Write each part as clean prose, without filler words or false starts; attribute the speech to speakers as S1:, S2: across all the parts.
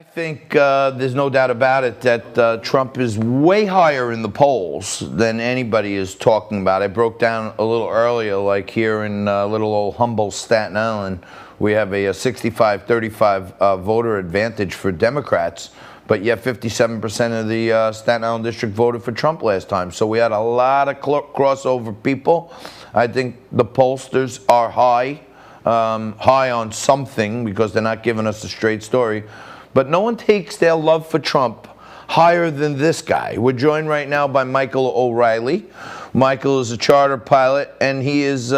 S1: I think there's no doubt about it that Trump is way higher in the polls than anybody is talking about. I broke down a little earlier, like here in little old humble Staten Island, we have a 65-35 voter advantage for Democrats, but yet 57% of the Staten Island district voted for Trump last time. So we had a lot of crossover people. I think the pollsters are high on something because they're not giving us a straight story. But no one takes their love for Trump higher than this guy. We're joined right now by Michael O'Reilly. Michael is a charter pilot, and he has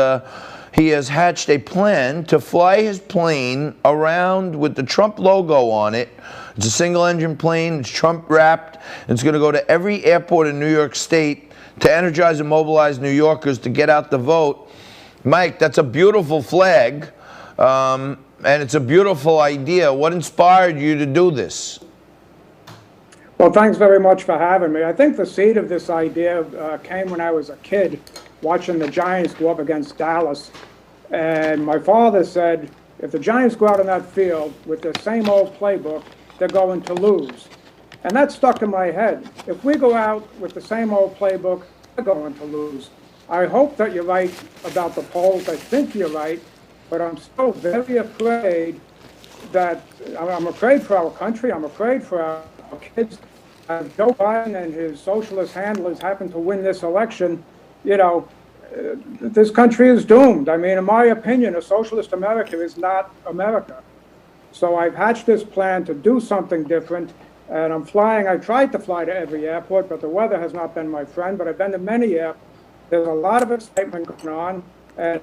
S1: hatched a plan to fly his plane around with the Trump logo on it. It's a single-engine plane. It's Trump-wrapped. It's going to go to every airport in New York State to energize and mobilize New Yorkers to get out the vote. Mike, that's a beautiful flag. And it's a beautiful idea. What inspired you to do this?
S2: Well, thanks very much for having me. I think the seed of this idea came when I was a kid watching the Giants go up against Dallas. And my father said, if the Giants go out on that field with the same old playbook, they're going to lose. And that stuck in my head. If we go out with the same old playbook, we're going to lose. I hope that you're right about the polls. I think you're right. But I'm so very afraid that I'm afraid for our country. I'm afraid for our kids. Joe Biden and his socialist handlers happen to win this election. You know, this country is doomed. I mean, in my opinion, a socialist America is not America. So I've hatched this plan to do something different. And I'm flying. I tried to fly to every airport, but the weather has not been my friend. But I've been to many airports. There's a lot of excitement going on. And,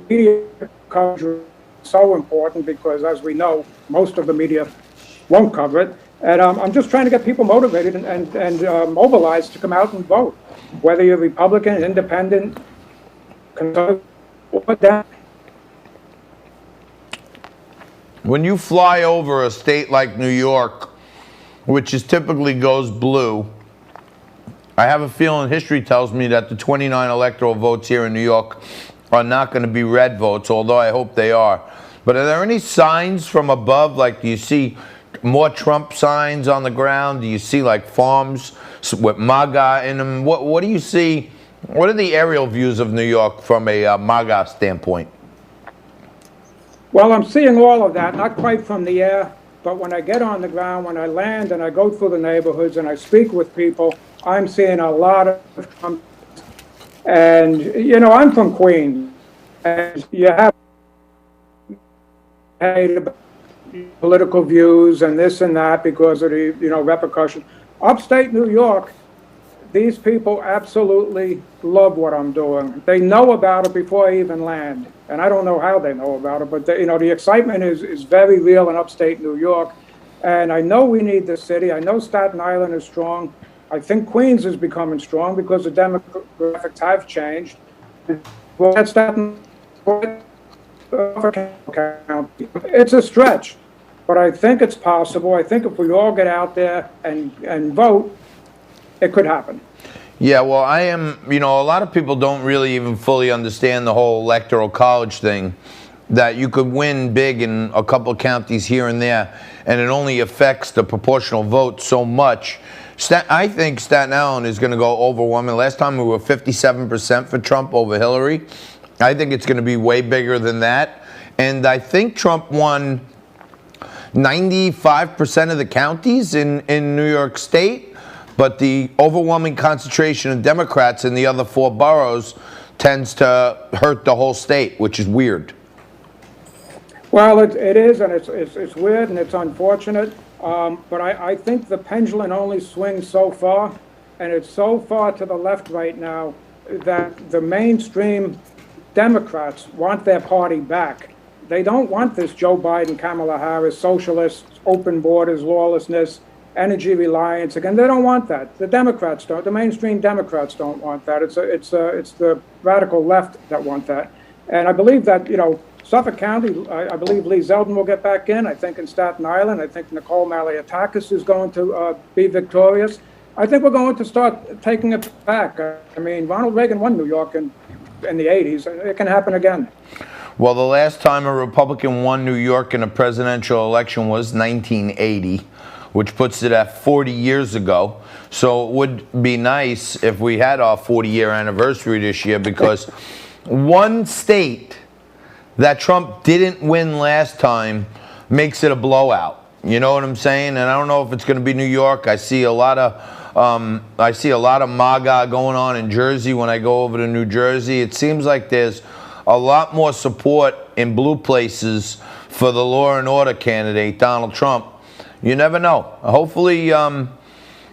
S2: media coverage is so important because, as we know, most of the media won't cover it. And I'm just trying to get people motivated and mobilized to come out and vote, whether you're Republican, Independent, Conservative, or Democrat.
S1: When you fly over a state like New York, which is typically goes blue, I have a feeling history tells me that the 29 electoral votes here in New York are not going to be red votes, although I hope they are. But are there any signs from above? Like, do you see more Trump signs on the ground? Do you see, like, farms with MAGA in them? What do you see? What are the aerial views of New York from a MAGA standpoint?
S2: Well, I'm seeing all of that, not quite from the air, but when I get on the ground, when I land and I go through the neighborhoods and I speak with people, I'm seeing a lot of Trump. And, I'm from Queens, and you have political views and this and that because of the, repercussion. Upstate New York, these people absolutely love what I'm doing. They know about it before I even land. And I don't know how they know about it, but the excitement is very real in upstate New York. And I know we need the city. I know Staten Island is strong. I think Queens is becoming strong because the demographics have changed. It's a stretch, but I think it's possible. I think if we all get out there and vote, it could happen.
S1: Yeah, well, a lot of people don't really even fully understand the whole electoral college thing, that you could win big in a couple of counties here and there, and it only affects the proportional vote so much. I think Staten Island is going to go overwhelming. Last time we were 57% for Trump over Hillary. I think it's going to be way bigger than that. And I think Trump won 95% of the counties in New York State. But the overwhelming concentration of Democrats in the other four boroughs tends to hurt the whole state, which is weird.
S2: Well, it is, and it's weird, and it's unfortunate. But I think the pendulum only swings so far, and it's so far to the left right now that the mainstream Democrats want their party back. They don't want this Joe Biden, Kamala Harris, socialists, open borders, lawlessness, energy reliance. Again, they don't want that. The Democrats don't. The mainstream Democrats don't want that. It's the radical left that want that. And I believe that, Suffolk County, I believe Lee Zeldin will get back in. I think in Staten Island, I think Nicole Malliotakis is going to be victorious. I think we're going to start taking it back. I mean, Ronald Reagan won New York in the 80s. It can happen again.
S1: Well, the last time a Republican won New York in a presidential election was 1980, which puts it at 40 years ago. So it would be nice if we had our 40-year anniversary this year, because one state that Trump didn't win last time makes it a blowout. You know what I'm saying? And I don't know if it's going to be New York. I see a lot of MAGA going on in Jersey when I go over to New Jersey. It seems like there's a lot more support in blue places for the law and order candidate, Donald Trump. You never know. Hopefully,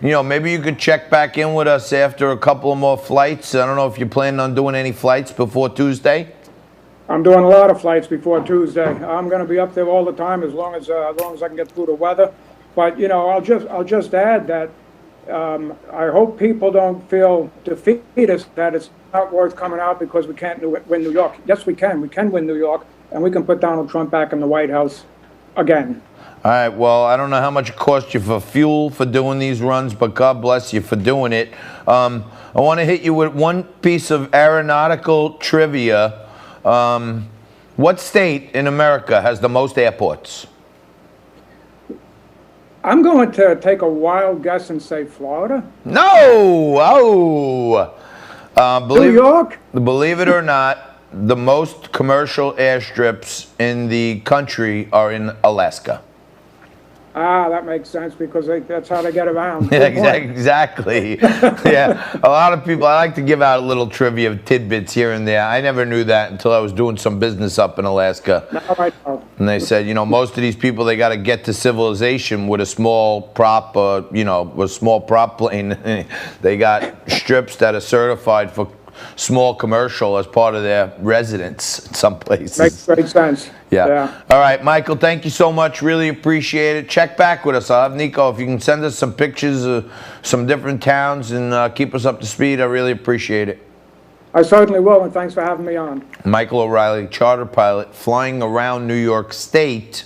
S1: maybe you could check back in with us after a couple of more flights. I don't know if you're planning on doing any flights before Tuesday.
S2: I'm doing a lot of flights before Tuesday. I'm going to be up there all the time as long as I can get through the weather. But I'll just add that I hope people don't feel defeated that it's not worth coming out because we can't win New York. Yes, we can. We can win New York, and we can put Donald Trump back in the White House again.
S1: All right, well, I don't know how much it cost you for fuel for doing these runs, but God bless you for doing it. I want to hit you with one piece of aeronautical trivia. What state in America has the most airports?
S2: I'm going to take a wild guess and say Florida.
S1: No! Oh!
S2: New York?
S1: Believe it or not, the most commercial airstrips in the country are in Alaska.
S2: Ah, that makes sense because that's how they get around.
S1: Yeah, exactly. Yeah, a lot of people, I like to give out a little trivia tidbits here and there. I never knew that until I was doing some business up in Alaska.
S2: Now I know.
S1: And they said, most of these people, they got to get to civilization with a small prop, a small prop plane. They got strips that are certified for small commercial as part of their residence in some places.
S2: Makes great sense.
S1: Yeah. All right, Michael, thank you so much. Really appreciate it. Check back with us. I'll have Nico, if you can send us some pictures of some different towns and keep us up to speed, I really appreciate it.
S2: I certainly will, and thanks for having me on.
S1: Michael O'Reilly, charter pilot, flying around New York State